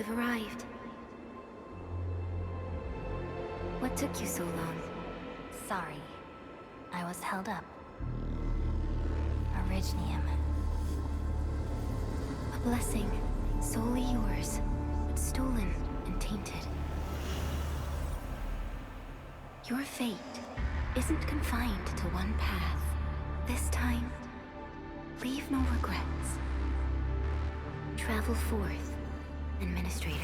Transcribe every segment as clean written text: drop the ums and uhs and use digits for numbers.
You've arrived. What took you so long? Sorry. I was held up. Orignium. A blessing, solely yours, but stolen and tainted. Your fate isn't confined to one path. This time, leave no regrets. Travel forth, Administrator.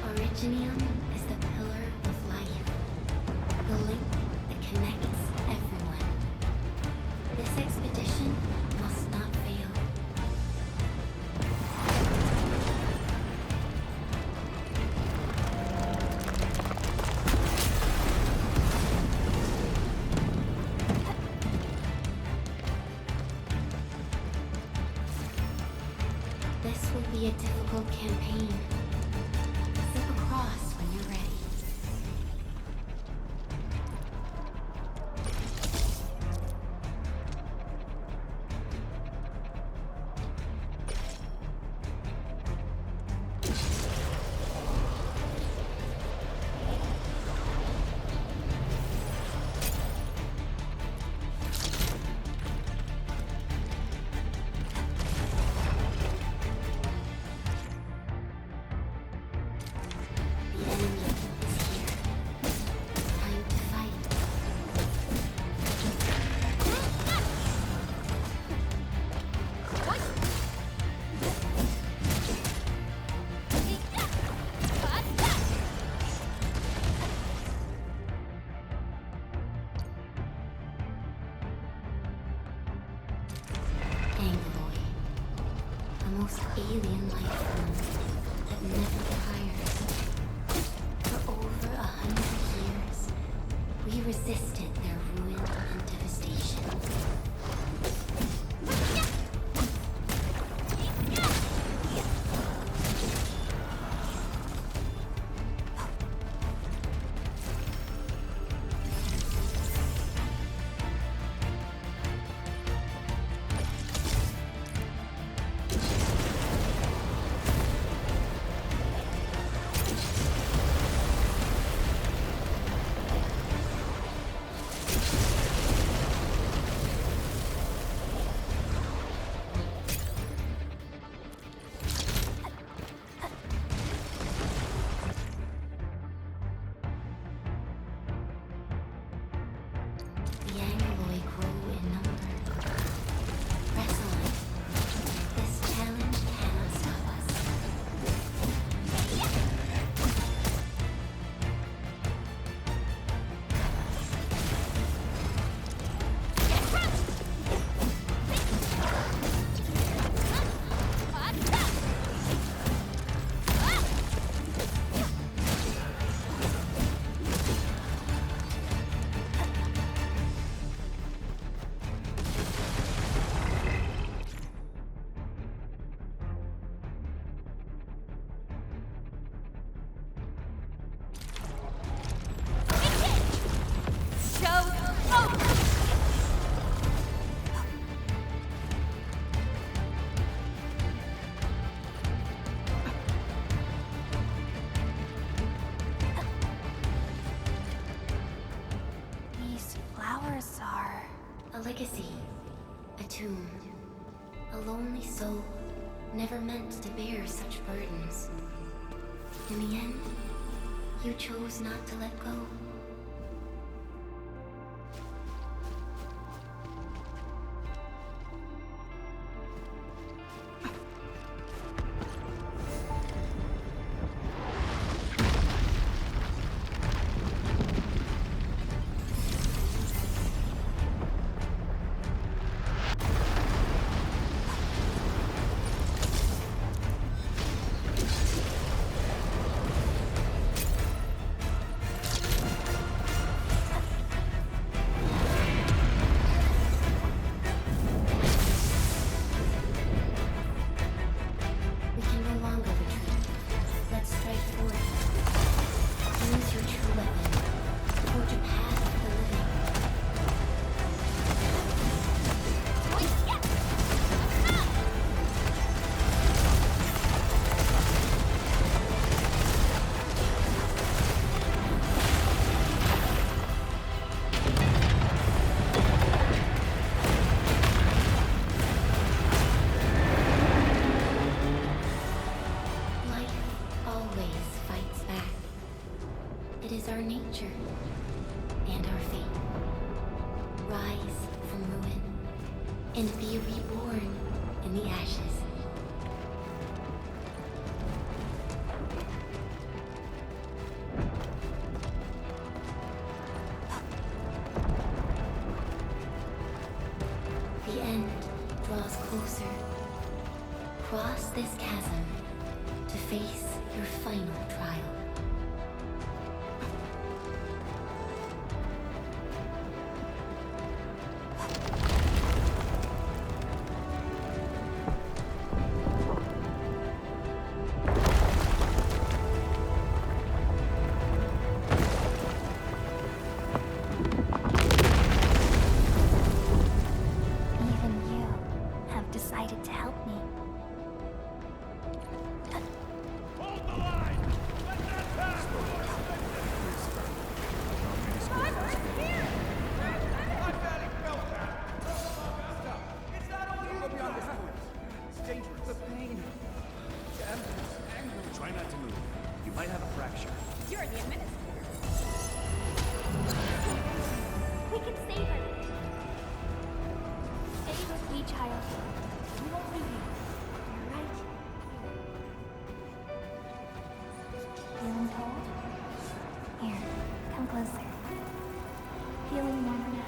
Originium is the pillar of life, the link that connects everyone. This expedition must not fail. This will be a difficult campaign. Step across when you're ready. The enemy is here. Time to fight. Angloid, the most alien life form that never tires. For over 100 years, we resisted their ruin and devastation. The Angloid grow in number. Press on. This challenge cannot stop us. These flowers are... A legacy. A tomb. A lonely soul, never meant to bear such burdens. In the end, you chose not to let go. our nature and our fate. Rise from ruin and be reborn in the ashes. The end draws closer. Cross this chasm to face your final trial. Even you have decided to help me. Hold the line! Let that pass! It's not only you beyond this point. It's dangerous. The pain. The emptiness. Anger. Try not to move. You might have a fracture. You're the administrator. We can save her. Stay with me, child. We won't leave you. You're right. Feeling cold? Here, come closer. Feeling warmer now?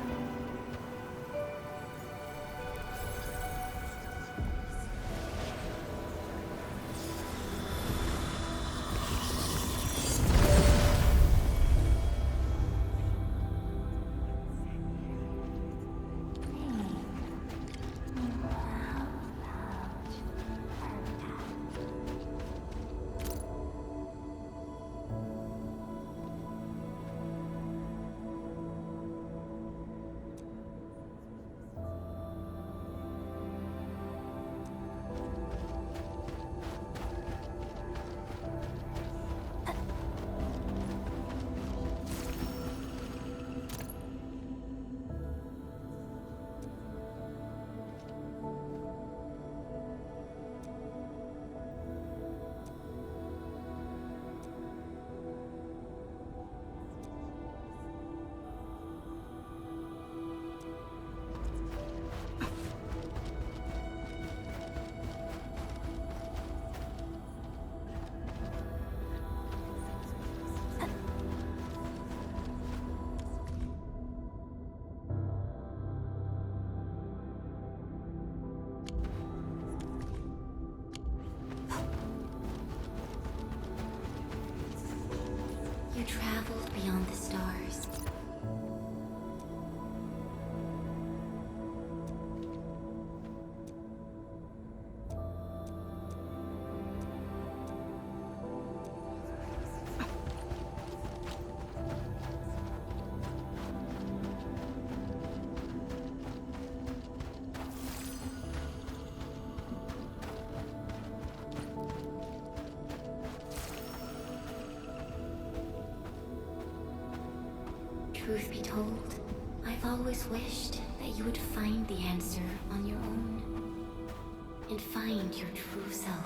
You traveled beyond the stars. Truth be told, I've always wished that you would find the answer on your own and find your true self.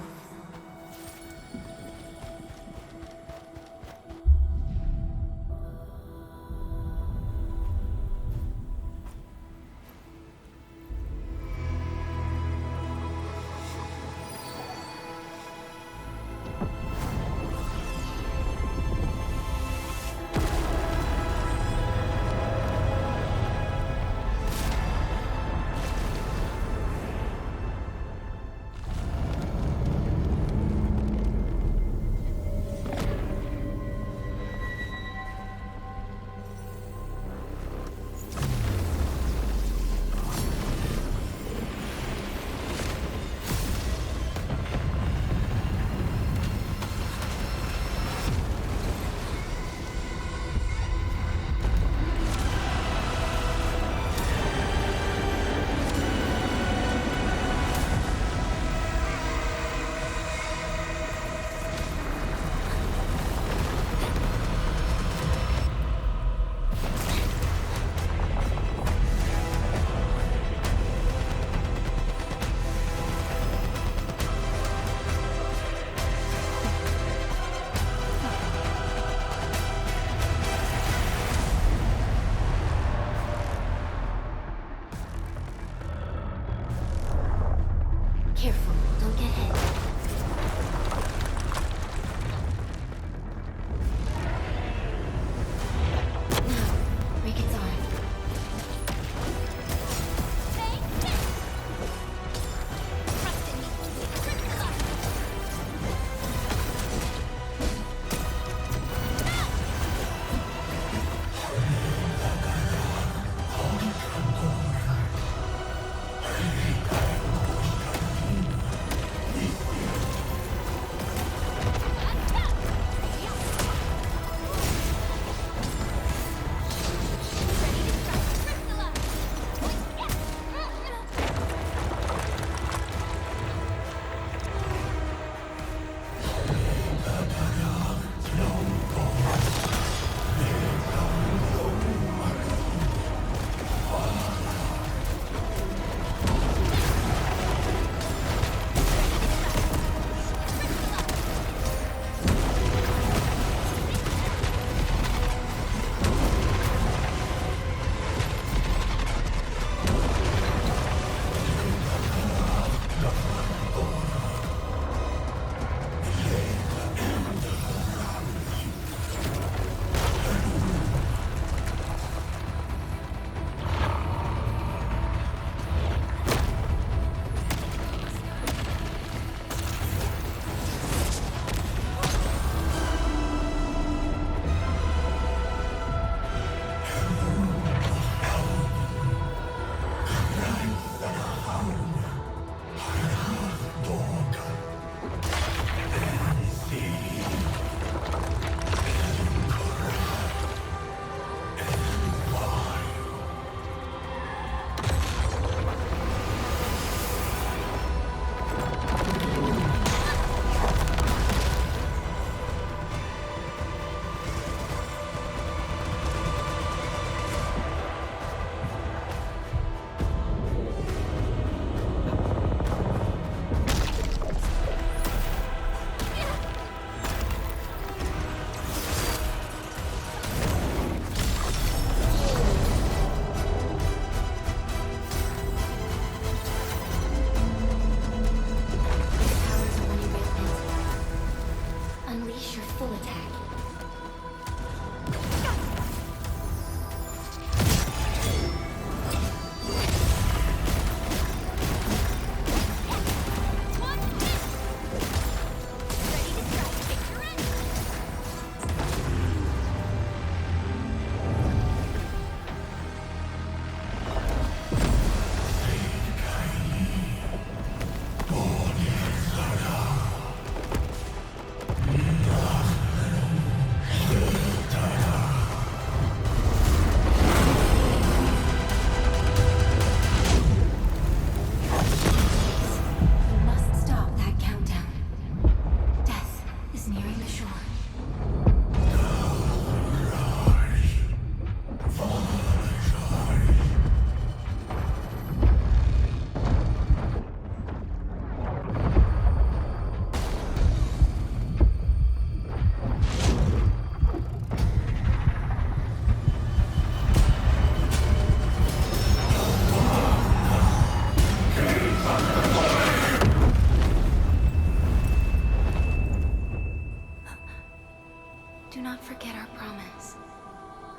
not forget our promise.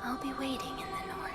I'll be waiting in the north.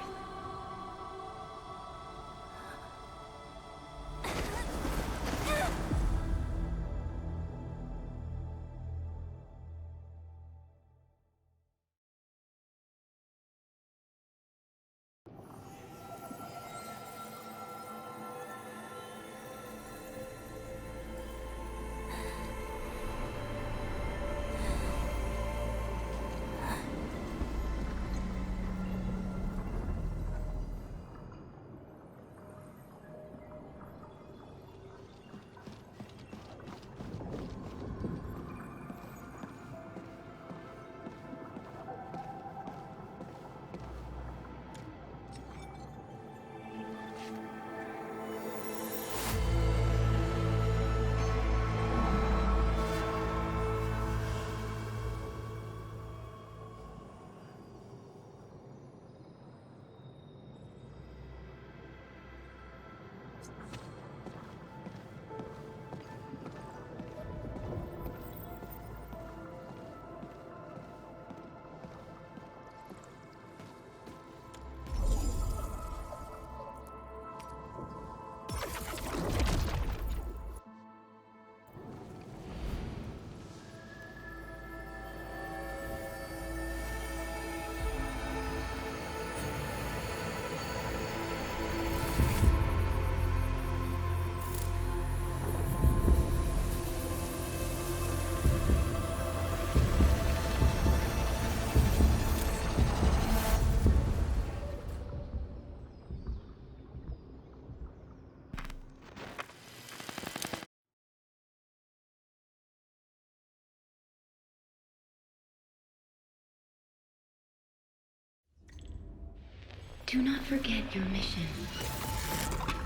Do not forget your mission.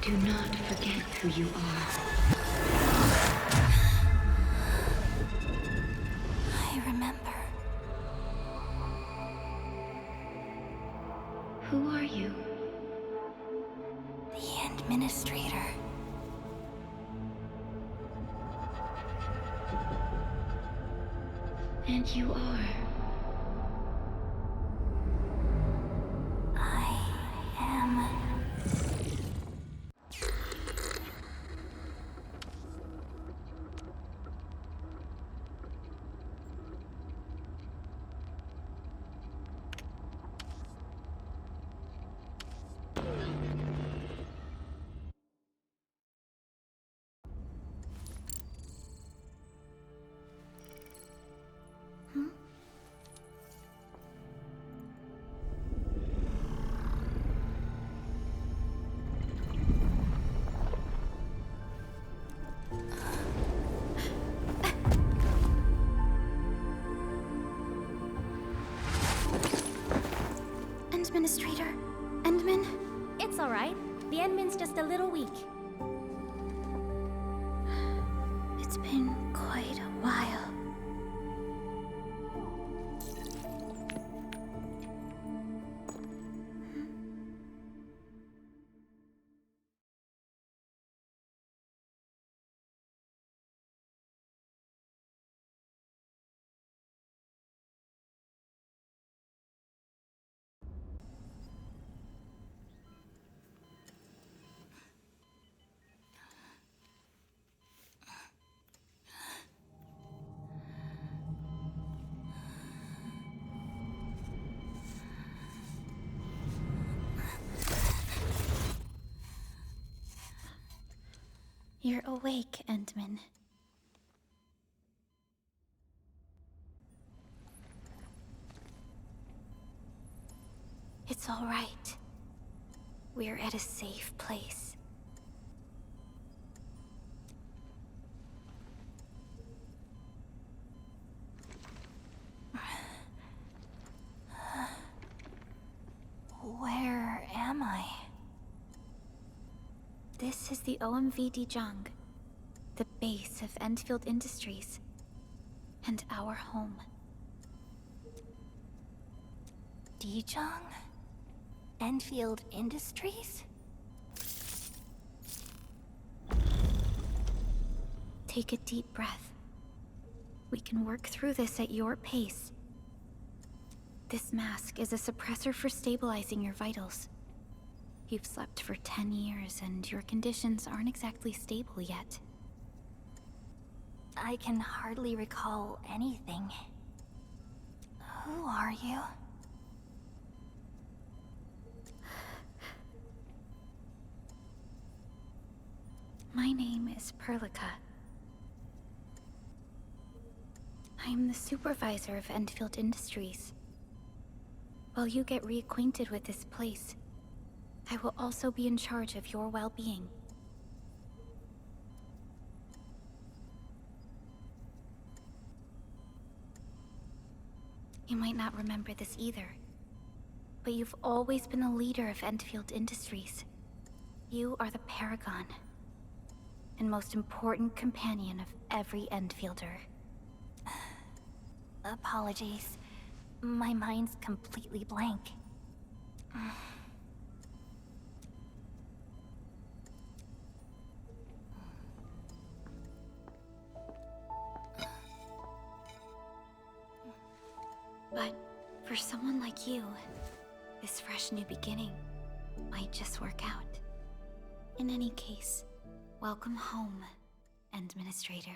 Do not forget who you are. I remember. Who are you? The Administrator. And you are. I am. Administrator? Endman? It's all right. The Endman's just a little weak. It's been quite a while. You're awake, Endman. It's all right. We're at a safe place. Where am I? This is the OMV Dijang, the base of Enfield Industries, and our home. Dijang? Enfield Industries? Take a deep breath. We can work through this at your pace. This mask is a suppressor for stabilizing your vitals. You've slept for 10 years, and your conditions aren't exactly stable yet. I can hardly recall anything. Who are you? My name is Perlica. I am the supervisor of Enfield Industries. While you get reacquainted with this place, I will also be in charge of your well-being. You might not remember this either, but you've always been the leader of Enfield Industries. You are the paragon and most important companion of every Enfielder. Apologies. My mind's completely blank. But for someone like you, this fresh new beginning might just work out. In any case, welcome home, Administrator.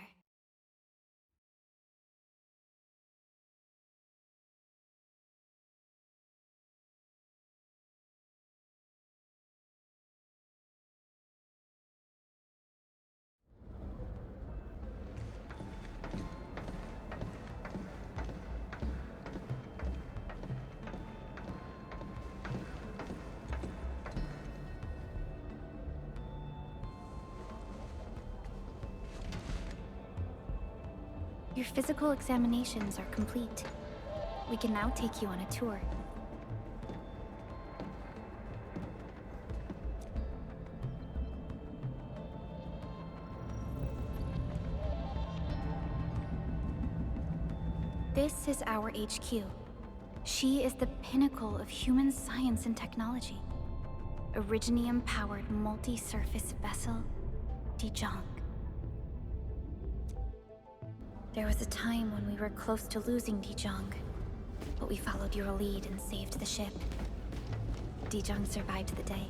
Your physical examinations are complete. We can now take you on a tour. This is our HQ. She is the pinnacle of human science and technology. Originium-powered multi-surface vessel, Dijong. There was a time when we were close to losing Dijong, but we followed your lead and saved the ship. Dijong survived the day.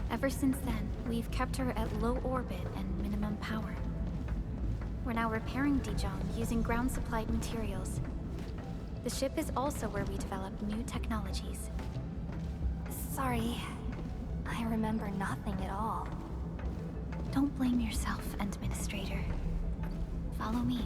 Ever since then, we've kept her at low orbit and minimum power. We're now repairing Dijong using ground-supplied materials. The ship is also where we develop new technologies. Sorry. I remember nothing at all. Don't blame yourself, Administrator. Follow me.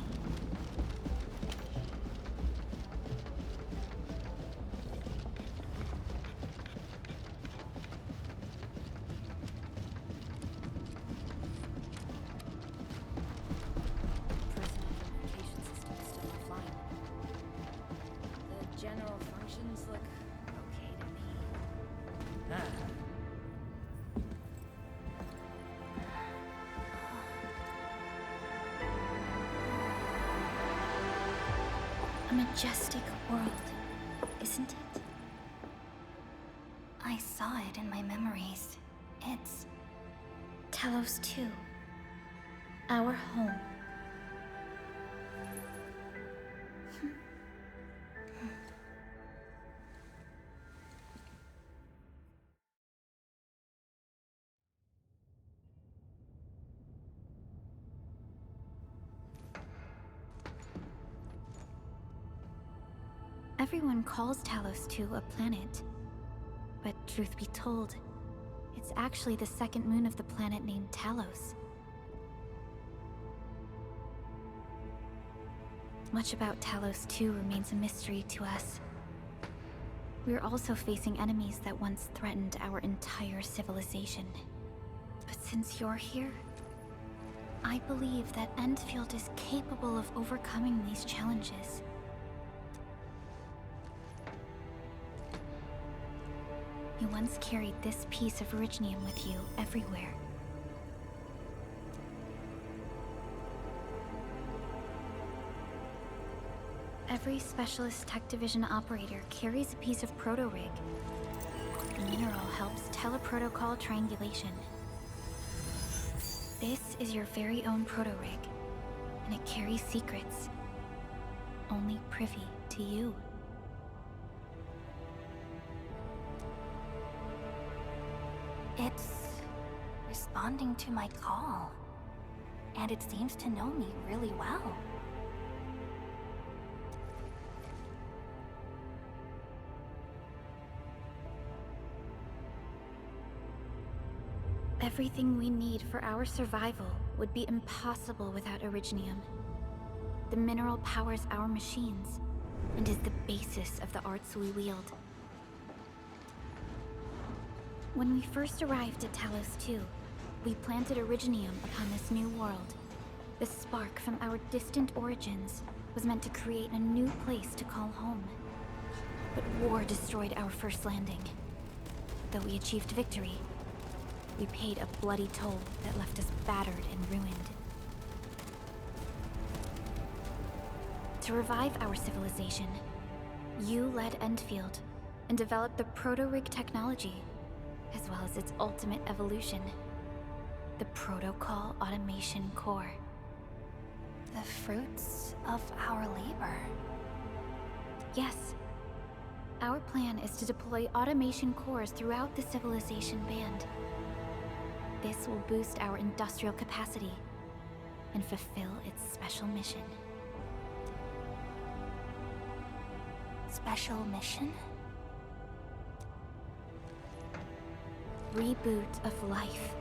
Personal communication system is still offline. The general functions look okay to me. A majestic world, isn't it? I saw it in my memories. It's... Talos 2. Our home. Everyone calls Talos 2 a planet. But truth be told, it's actually the second moon of the planet named Talos. Much about Talos 2 remains a mystery to us. We're also facing enemies that once threatened our entire civilization. But since you're here, I believe that Enfield is capable of overcoming these challenges. You once carried this piece of Originium with you everywhere. Every Specialist Tech Division operator carries a piece of proto-rig. The mineral helps teleprotocol triangulation. This is your very own proto-rig, and it carries secrets only privy to you. It's responding to my call. And it seems to know me really well. Everything we need for our survival would be impossible without Originium. The mineral powers our machines, and is the basis of the arts we wield. When we first arrived at Talos 2, we planted Originium upon this new world. The spark from our distant origins was meant to create a new place to call home. But war destroyed our first landing. Though we achieved victory, we paid a bloody toll that left us battered and ruined. To revive our civilization, you led Endfield and developed the proto-rig technology, as well as its ultimate evolution, the Protocol Automation Core. The fruits of our labor. Yes. Our plan is to deploy automation cores throughout the civilization band. This will boost our industrial capacity and fulfill its special mission. Special mission? Reboot of life.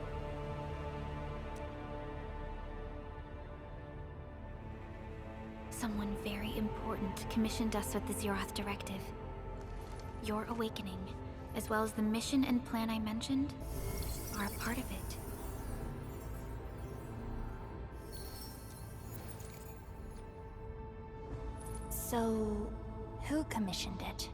Someone very important commissioned us with the Zeroth Directive. Your awakening, as well as the mission and plan I mentioned, are a part of it. So, who commissioned it?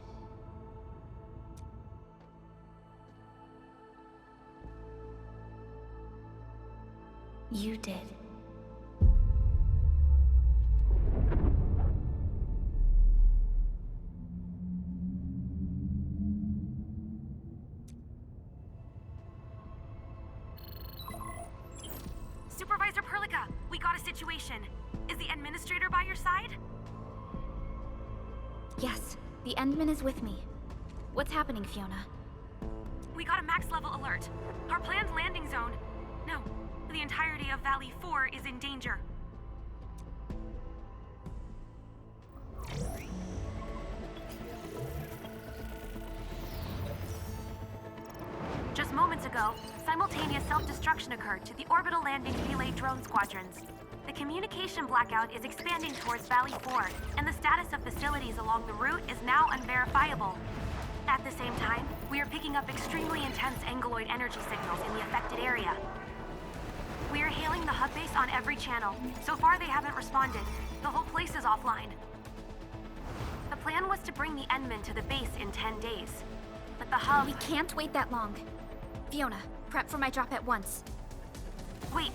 You did. Supervisor Perlica, we got a situation. Is the administrator by your side? Yes, the Endman is with me. What's happening, Fiona? We got a max level alert. Our planned landing zone. No, the entirety of Valley 4 is in danger. Just moments ago, simultaneous self-destruction occurred to the orbital landing relay drone squadrons. The communication blackout is expanding towards Valley 4, and the status of facilities along the route is now unverifiable. At the same time, we are picking up extremely intense angeloid energy signals in the affected area. We are hailing the hub base on every channel. So far, they haven't responded. The whole place is offline. The plan was to bring the Endman to the base in 10 days. But the hub... We can't wait that long. Fiona, prep for my drop at once. Wait,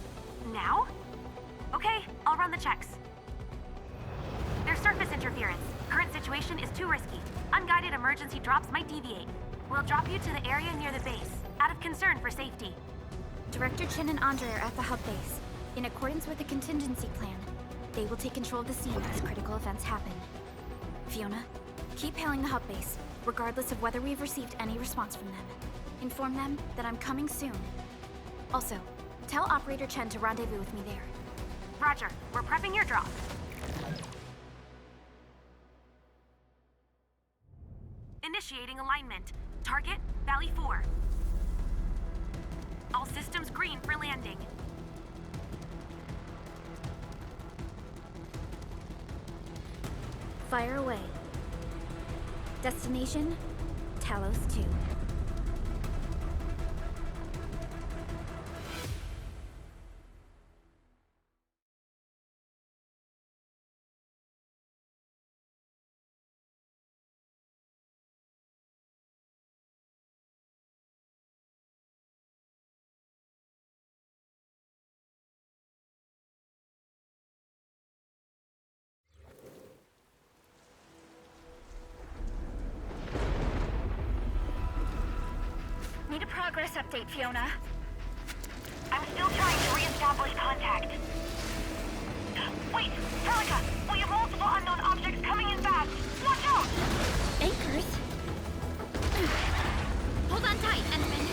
now? Okay, I'll run the checks. There's surface interference. Current situation is too risky. Unguided emergency drops might deviate. We'll drop you to the area near the base, out of concern for safety. Director Chen and Andre are at the hub base. In accordance with the contingency plan, they will take control of the scene as critical events happen. Fiona, keep hailing the hub base, regardless of whether we've received any response from them. Inform them that I'm coming soon. Also, tell Operator Chen to rendezvous with me there. Roger, we're prepping your drop. Initiating alignment. Target, Valley 4. All systems green for landing. Fire away. Destination, Talos 2. Need a progress update, Fiona. I'm still trying to re-establish contact. Wait, Perlica! We have multiple unknown objects coming in fast! Watch out! Anchors? Hold on tight, Endman.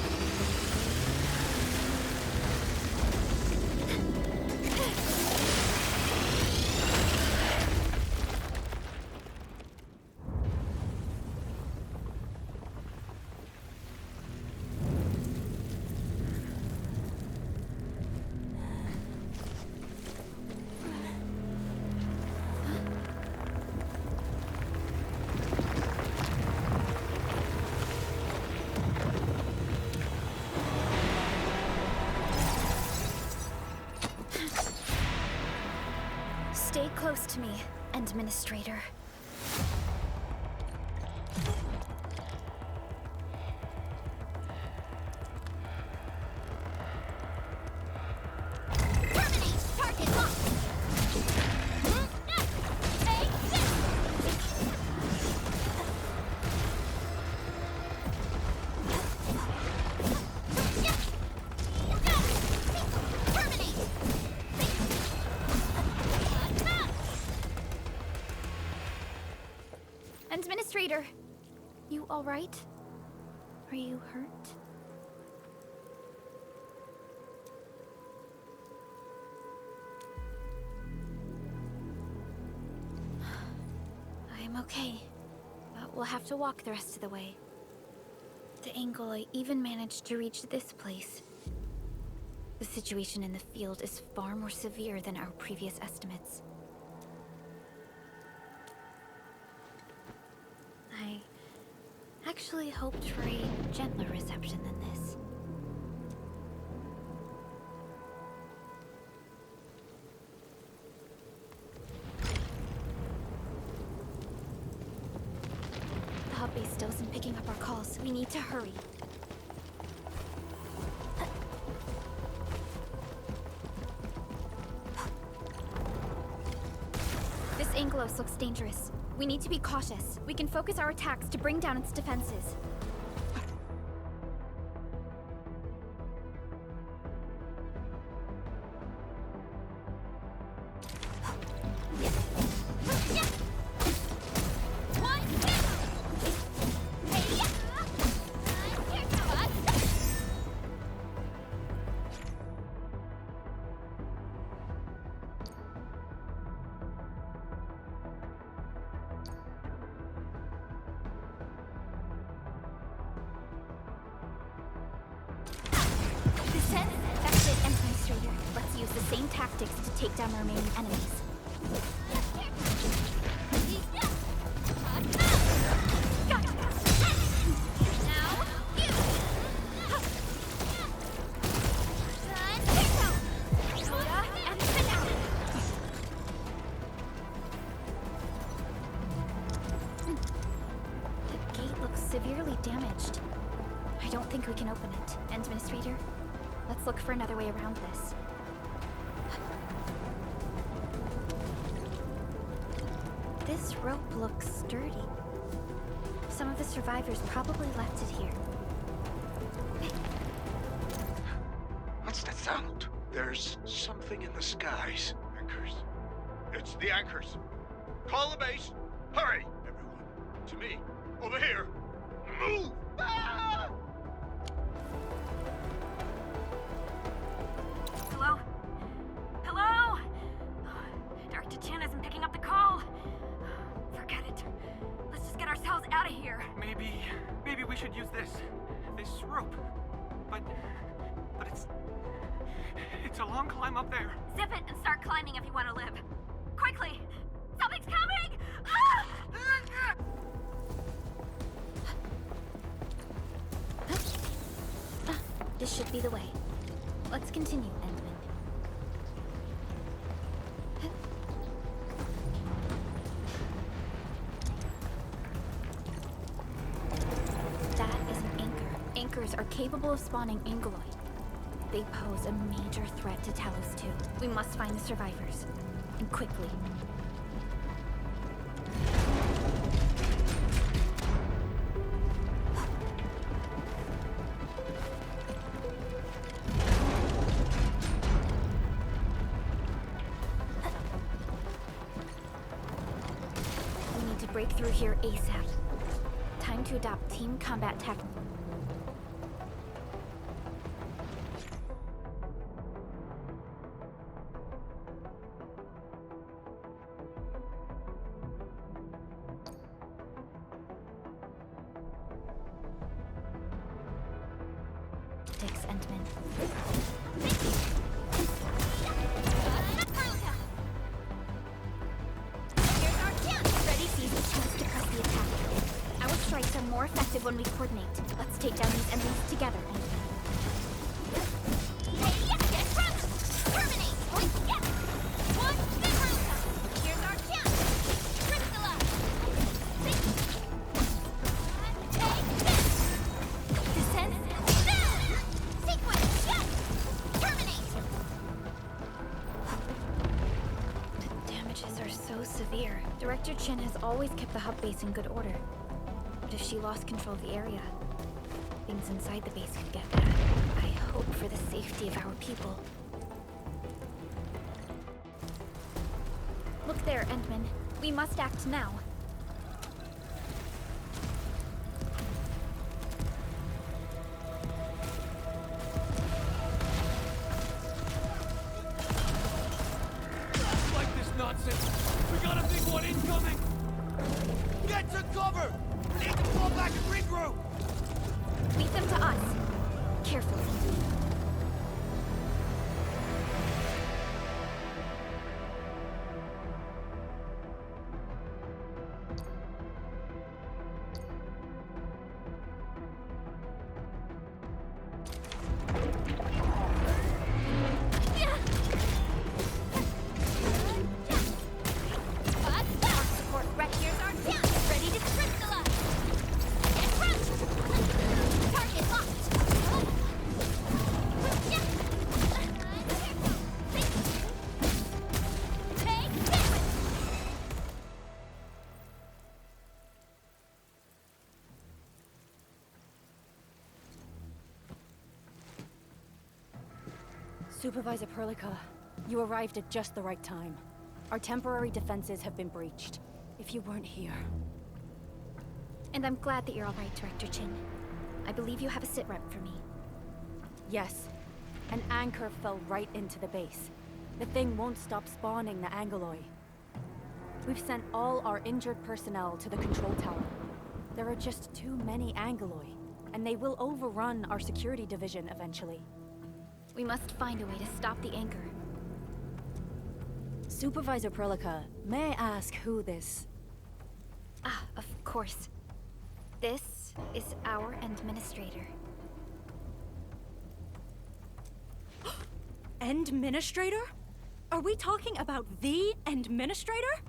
close to me, Administrator. Terminate! Target locked! Administrator, you all right? Are you hurt? I'm okay, but we'll have to walk the rest of the way. The angle I even managed to reach this place. The situation in the field is far more severe than our previous estimates. I actually hoped for a gentler reception than this. The hub base still isn't picking up our calls. We need to hurry. This Anglos looks dangerous. We need to be cautious. We can focus our attacks to bring down its defenses. That's it, Administrator. Let's use the same tactics to take down the remaining enemies. The gate looks severely damaged. I don't think we can open it. Administrator, let's look for another way around this. This rope looks sturdy. Some of the survivors probably left it here. What's that sound? There's something in the skies. Anchors. It's the anchors. Call the base. Hurry, everyone. To me. Over here. Move! Ah! Hello? Hello? Director Chan isn't picking up the call. Forget it. Let's just get ourselves out of here. Maybe we should use this rope. But it's a long climb up there. Zip it and start climbing if you want to live. Quickly! Something's coming! Ah! This should be the way. Let's continue, Edmund. That is an anchor. Anchors are capable of spawning Angoloid. They pose a major threat to Talos 2. We must find the survivors. And quickly. We need to break through here ASAP. Time to adopt team combat tactics. Entman. Here's our chance! Freddy sees the chance to press the attack. Our strikes are more effective when we coordinate. Let's take down these enemies together, Entman. Director Chin has always kept the hub base in good order. But if she lost control of the area, things inside the base could get bad. I hope for the safety of our people. Look there, Endman. We must act now. Like this nonsense! We got a big one incoming! Get to cover! We need to fall back and regroup! Lead them to us. Carefully. Support Wreckers are down, ready to crystallize. In front! Target locked! Take this! Supervisor Perlica, you arrived at just the right time. Our temporary defenses have been breached. If you weren't here... And I'm glad that you're all right, Director Chin. I believe you have a sit rep for me. Yes. An anchor fell right into the base. The thing won't stop spawning the Angoloi. We've sent all our injured personnel to the control tower. There are just too many Angoloi, and they will overrun our security division eventually. We must find a way to stop the anchor. Supervisor Perlica, may I ask who this... Ah, of course. This is our administrator. Administrator? Are we talking about the Administrator?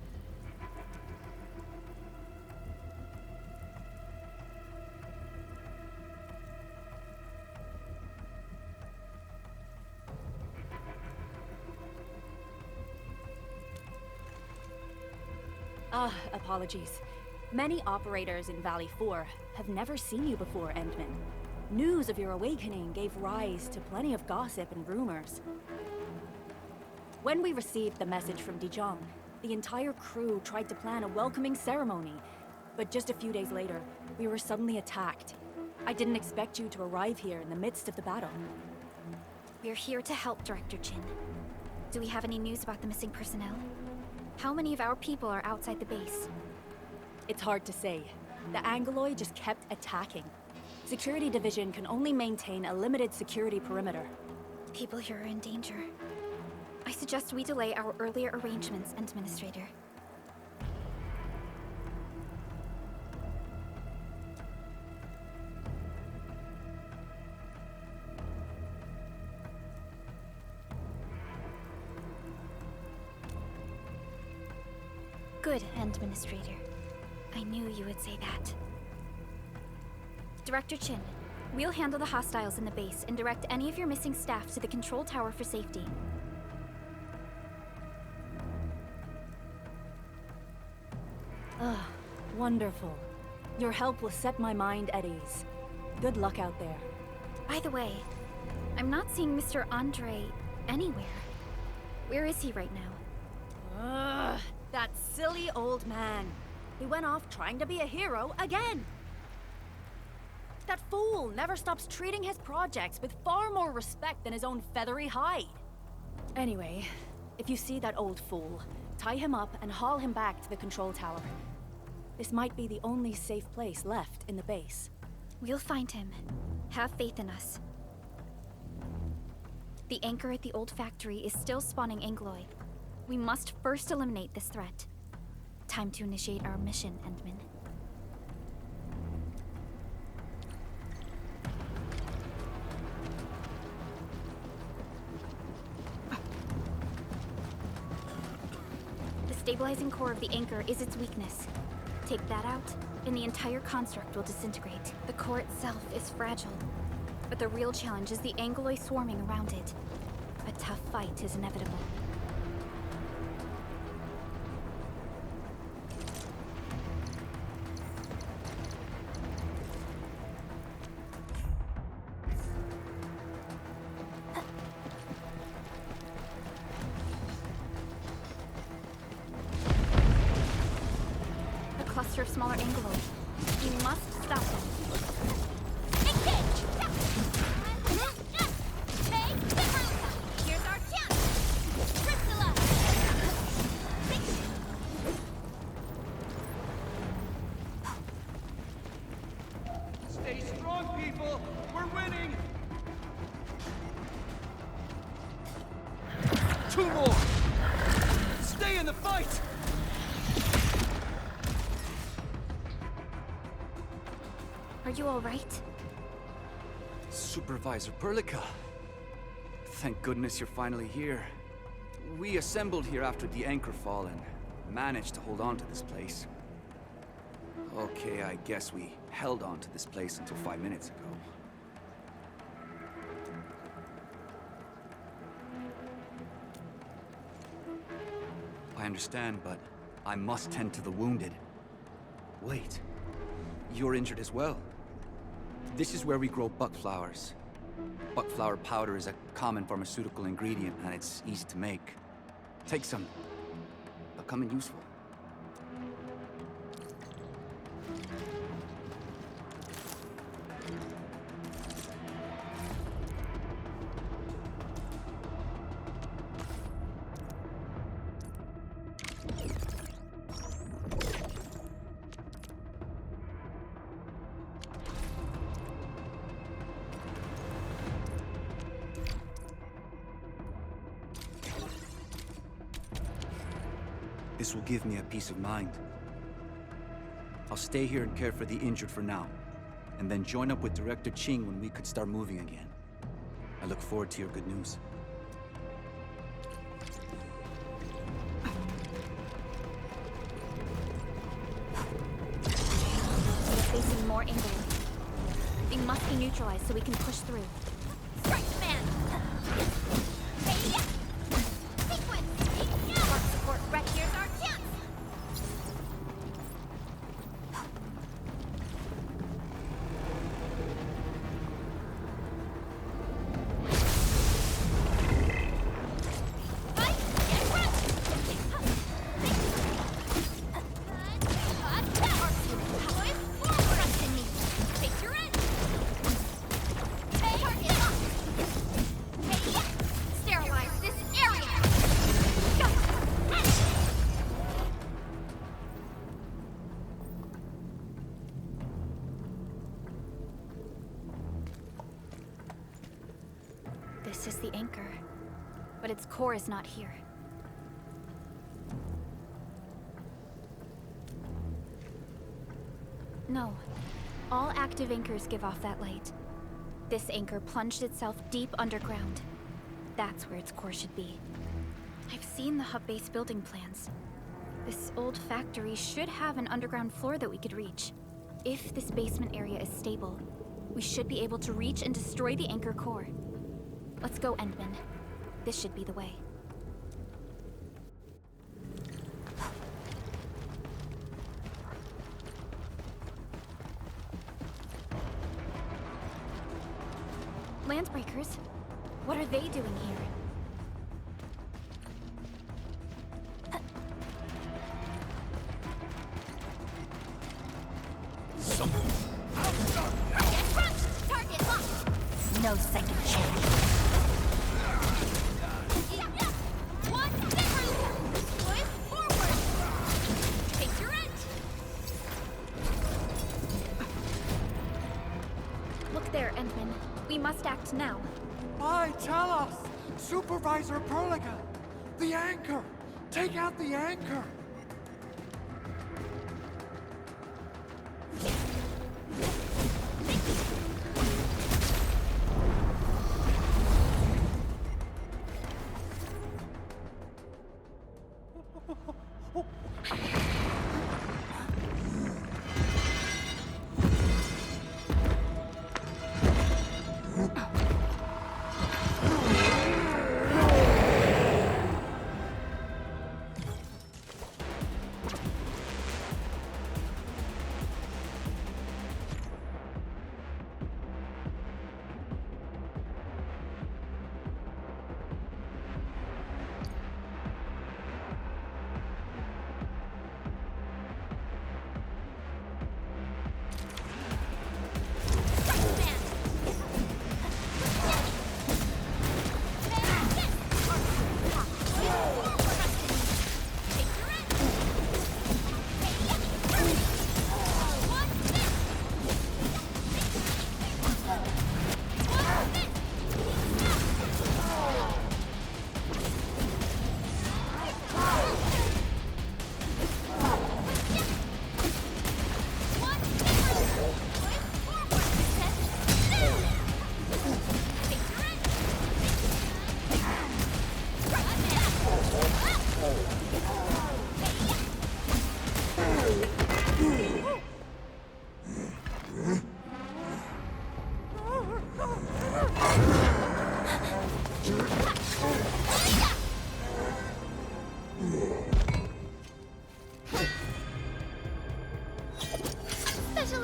Apologies. Many operators in Valley 4 have never seen you before, Endman. News of your awakening gave rise to plenty of gossip and rumors. When we received the message from Dijong, the entire crew tried to plan a welcoming ceremony, but just a few days later, we were suddenly attacked. I didn't expect you to arrive here in the midst of the battle. We're here to help, Director Chin. Do we have any news about the missing personnel? How many of our people are outside the base? It's hard to say. The Angoloi just kept attacking. Security Division can only maintain a limited security perimeter. People here are in danger. I suggest we delay our earlier arrangements, Administrator. Good, Administrator. I knew you would say that. Director Chin, we'll handle the hostiles in the base and direct any of your missing staff to the control tower for safety. Wonderful. Your help will set my mind at ease. Good luck out there. By the way, I'm not seeing Mr. Andre anywhere. Where is he right now? That silly old man. He went off trying to be a hero again. That fool never stops treating his projects with far more respect than his own feathery hide. Anyway, if you see that old fool, tie him up and haul him back to the control tower. This might be the only safe place left in the base. We'll find him. Have faith in us. The anchor at the old factory is still spawning Angoloi. We must first eliminate this threat. Time to initiate our mission, Endman. The stabilizing core of the anchor is its weakness. Take that out, and the entire construct will disintegrate. The core itself is fragile, but the real challenge is the Angoloi swarming around it. A tough fight is inevitable. cluster of smaller angeloid. You must stop them. Here's our chance! Priscilla! Stay strong, people! We're winning! 2 more! Stay in the fight! Are you alright? Supervisor Perlica. Thank goodness you're finally here. We assembled here after the anchor fall and managed to hold on to this place. Okay, I guess we held on to this place until 5 minutes ago. I understand, but I must tend to the wounded. Wait, you're injured as well. This is where we grow buck flowers. Buckflower powder is a common pharmaceutical ingredient, and it's easy to make. Take some. They'll come in useful. This will give me a peace of mind. I'll stay here and care for the injured for now, and then join up with Director Ching when we could start moving again. I look forward to your good news. We're facing more angeloid. They must be neutralized so we can push through. Strike man! Hey, yeah! Sequence! Yeah! Our support right here's our chance! Fight! Get run! Our team forward! Trust in me! Take your edge! Hey, target locked! Hey, yeah! Sterilize this area! Go! This is the anchor, but its core is not here. No. All active anchors give off that light. This anchor plunged itself deep underground. That's where its core should be. I've seen the hub base building plans. This old factory should have an underground floor that we could reach. If this basement area is stable, we should be able to reach and destroy the anchor core. Let's go, Endman. This should be the way. Landbreakers? What are they doing here? Get crushed! Target locked! No second chance. One difference! Push forward! Take your edge! Look there, Endman. We must act now. Why, tell us! Supervisor Perlica! The anchor! Take out the anchor!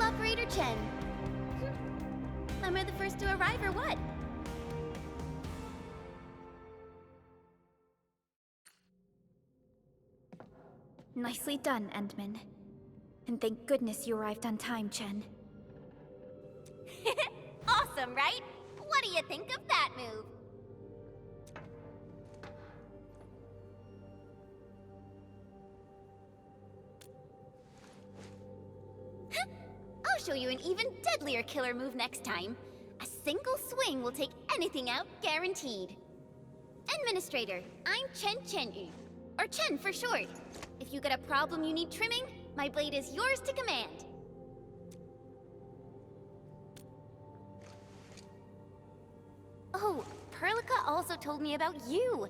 Cable Operator Chen. Am I the first to arrive or what? Nicely done, Endman. And thank goodness you arrived on time, Chen. Awesome, right? What do you think of that move? I'll show you an even deadlier killer move next time. A single swing will take anything out, guaranteed. Administrator, I'm Chen Chen-yu, or Chen for short. If you got a problem you need trimming, my blade is yours to command. Oh, Perlica also told me about you.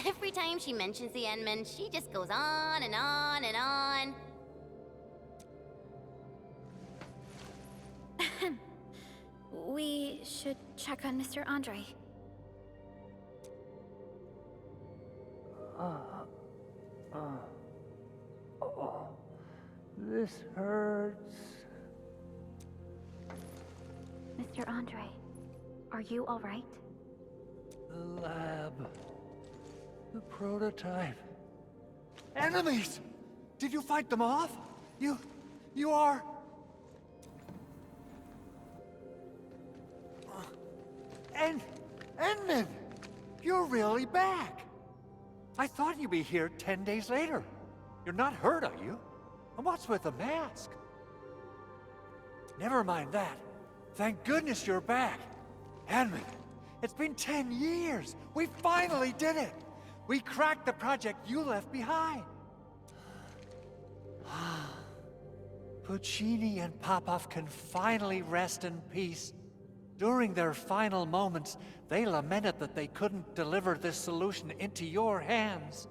Every time she mentions the Endman, she just goes on and on and on. We should check on Mr. Andre. This hurts. Mr. Andre, are you all right? The lab. The prototype. Enemies! Did you fight them off? You are... Endman! You're really back! I thought you'd be here 10 days later. You're not hurt, are you? And what's with the mask? Never mind that. Thank goodness you're back. Endman, it's been 10 years. We finally did it. We cracked the project you left behind. Puccini and Popov can finally rest in peace. During their final moments, they lamented that they couldn't deliver this solution into your hands.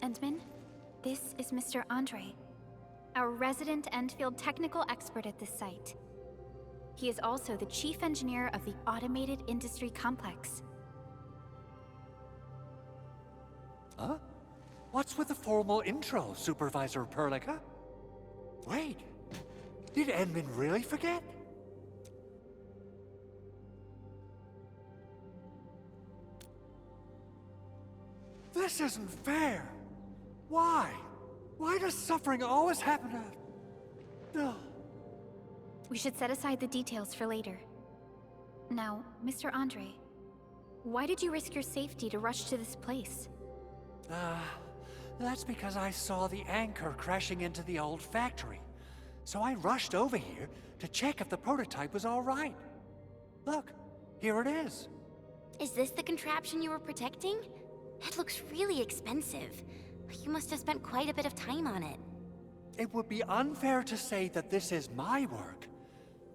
Endman, this is Mr. Andre, our resident Enfield technical expert at this site. He is also the chief engineer of the Automated Industry Complex. Huh? What's with the formal intro, Supervisor Perlica? Wait, did Endman really forget? This isn't fair. Why? Why does suffering always happen to... No. We should set aside the details for later. Now, Mr. Andre, why did you risk your safety to rush to this place? That's because I saw the anchor crashing into the old factory. So I rushed over here to check if the prototype was all right. Look, here it is. Is this the contraption you were protecting? It looks really expensive. You must have spent quite a bit of time on it. It would be unfair to say that this is my work.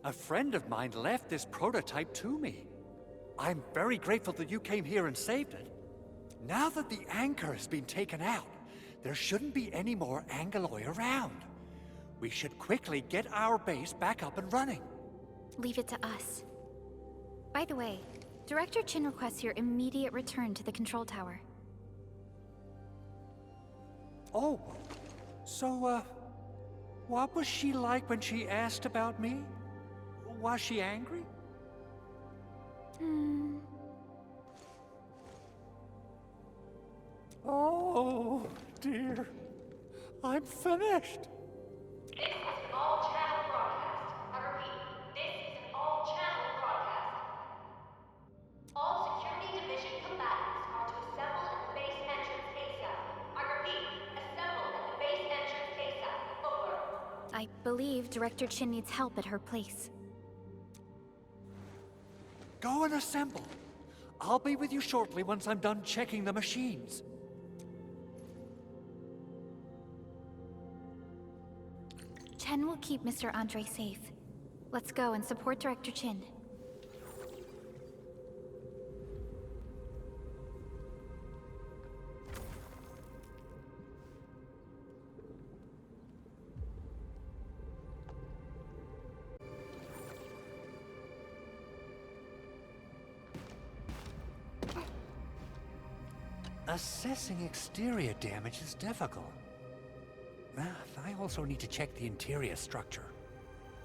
A friend of mine left this prototype to me. I'm very grateful that you came here and saved it. Now that the anchor has been taken out, there shouldn't be any more Angaloi around. We should quickly get our base back up and running. Leave it to us. By the way, Director Chin requests your immediate return to the control tower. Oh, so, what was she like when she asked about me? Was she angry? Oh, dear. I'm finished. This is an all-channel broadcast. I repeat, this is an all-channel broadcast. All security division combatants are to assemble at the base entrance ASAP. I repeat, assemble at the base entrance ASAP. Over. I believe Director Chin needs help at her place. Go and assemble. I'll be with you shortly once I'm done checking the machines. Chen will keep Mr. Andre safe. Let's go and support Director Chin. Assessing exterior damage is difficult. I also need to check the interior structure.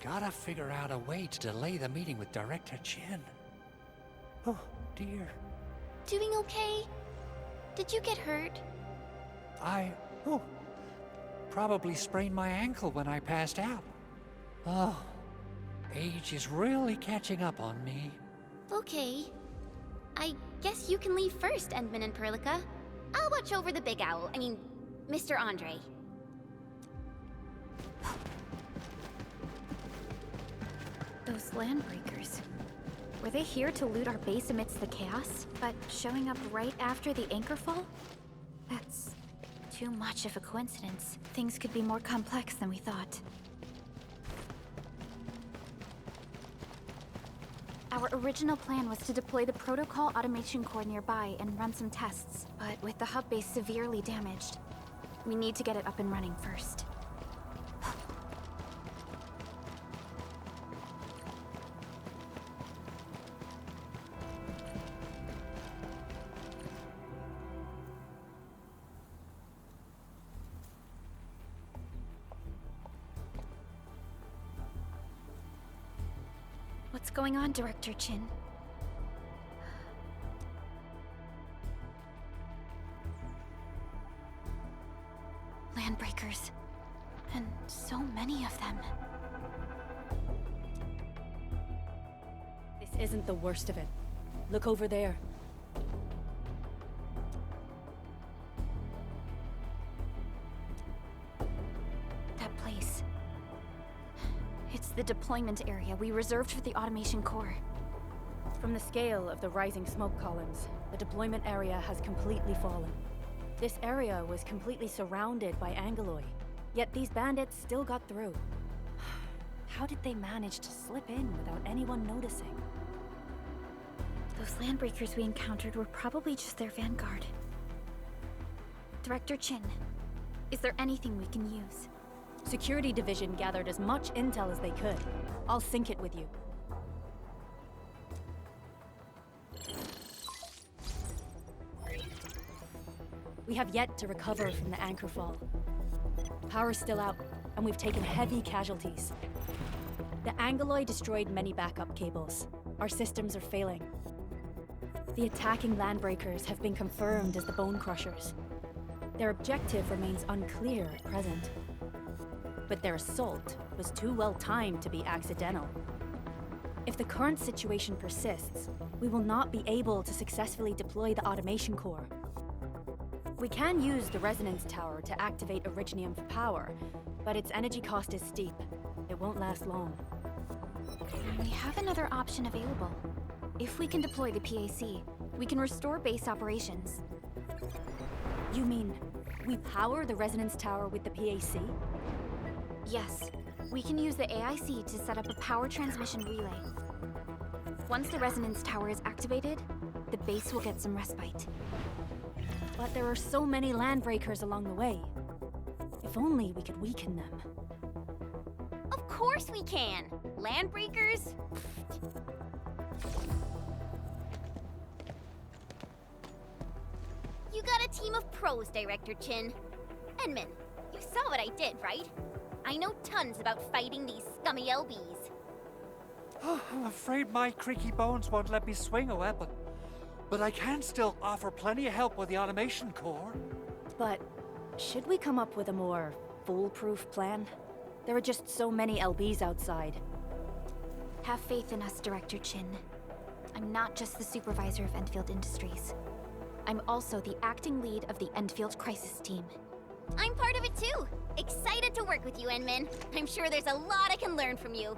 Gotta figure out a way to delay the meeting with Director Chin. Oh, dear. Doing okay? Did you get hurt? Probably sprained my ankle when I passed out. Oh, age is really catching up on me. Okay. I guess you can leave first, Endman and Perlica. I'll watch over the Big Owl. Mr. Andre. Those landbreakers. Were they here to loot our base amidst the chaos, but showing up right after the anchor fall? That's too much of a coincidence. Things could be more complex than we thought. Our original plan was to deploy the protocol automation core nearby and run some tests, but with the hub base severely damaged, we need to get it up and running first. What's going on, Director Chin? Landbreakers. And so many of them. This isn't the worst of it. Look over there. That place. It's the deployment area we reserved for the automation core. From the scale of the rising smoke columns, the deployment area has completely fallen. This area was completely surrounded by Angeloi, yet these bandits still got through. How did they manage to slip in without anyone noticing? Those landbreakers we encountered were probably just their vanguard. Director Chin, is there anything we can use? Security Division gathered as much intel as they could. I'll sync it with you. We have yet to recover from the anchor fall. Power's still out, and we've taken heavy casualties. The Angeloi destroyed many backup cables. Our systems are failing. The attacking landbreakers have been confirmed as the Bone Crushers. Their objective remains unclear at present. But their assault was too well timed to be accidental. If the current situation persists, we will not be able to successfully deploy the automation core. We can use the resonance tower to activate Originium for power, but its energy cost is steep. It won't last long. We have another option available. If we can deploy the PAC, we can restore base operations. You mean, we power the resonance tower with the PAC? Yes, we can use the AIC to set up a power transmission relay. Once the resonance tower is activated, the base will get some respite. But there are so many landbreakers along the way. If only we could weaken them. Of course we can! Landbreakers? You got a team of pros, Director Chin. Enman, you saw what I did, right? I know tons about fighting these scummy LBs. I'm afraid my creaky bones won't let me swing a weapon. But I can still offer plenty of help with the automation core. But should we come up with a more foolproof plan? There are just so many LBs outside. Have faith in us, Director Chin. I'm not just the supervisor of Enfield Industries. I'm also the acting lead of the Enfield Crisis Team. I'm part of it too! Excited to work with you, Enman. I'm sure there's a lot I can learn from you.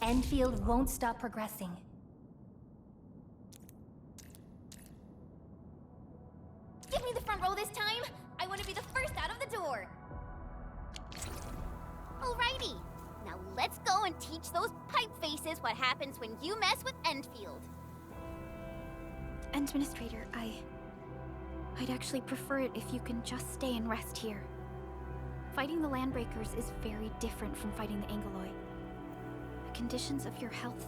Enfield won't stop progressing. Give me the front row this time! I want to be the first out of the door! Alrighty, now let's go and teach those pipe faces what happens when you mess with Enfield. Administrator, I'd actually prefer it if you can just stay and rest here. Fighting the Landbreakers is very different from fighting the Angoloi. The conditions of your health.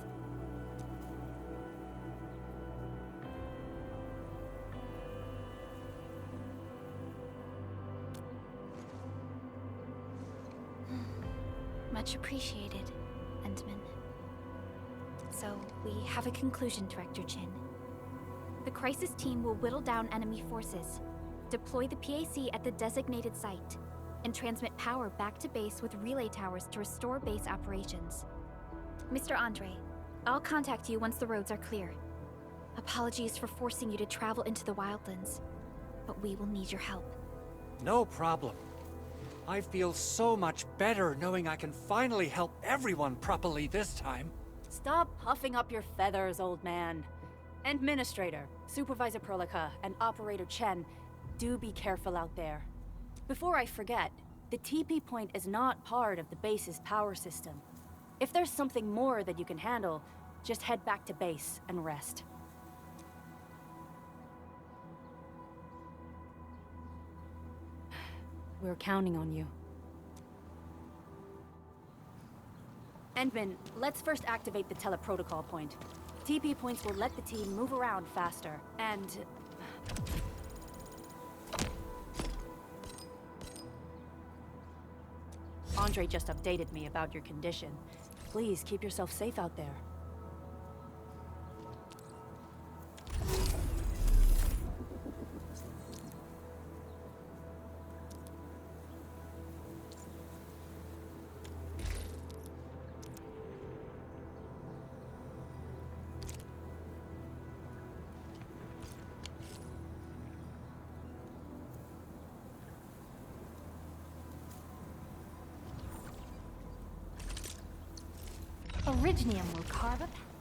Much appreciated, Endman. So, we have a conclusion, Director Chin. The crisis team will whittle down enemy forces, deploy the PAC at the designated site, and transmit power back to base with relay towers to restore base operations. Mr. Andre, I'll contact you once the roads are clear. Apologies for forcing you to travel into the wildlands, but we will need your help. No problem. I feel so much better knowing I can finally help everyone properly this time. Stop puffing up your feathers, old man. Administrator, Supervisor Perlica, and Operator Chen, do be careful out there. Before I forget, the TP point is not part of the base's power system. If there's something more that you can handle, just head back to base and rest. We're counting on you. Endman, let's first activate the teleprotocol point. TP points will let the team move around faster, and... Andre just updated me about your condition. Please keep yourself safe out there. Originium will carve a path.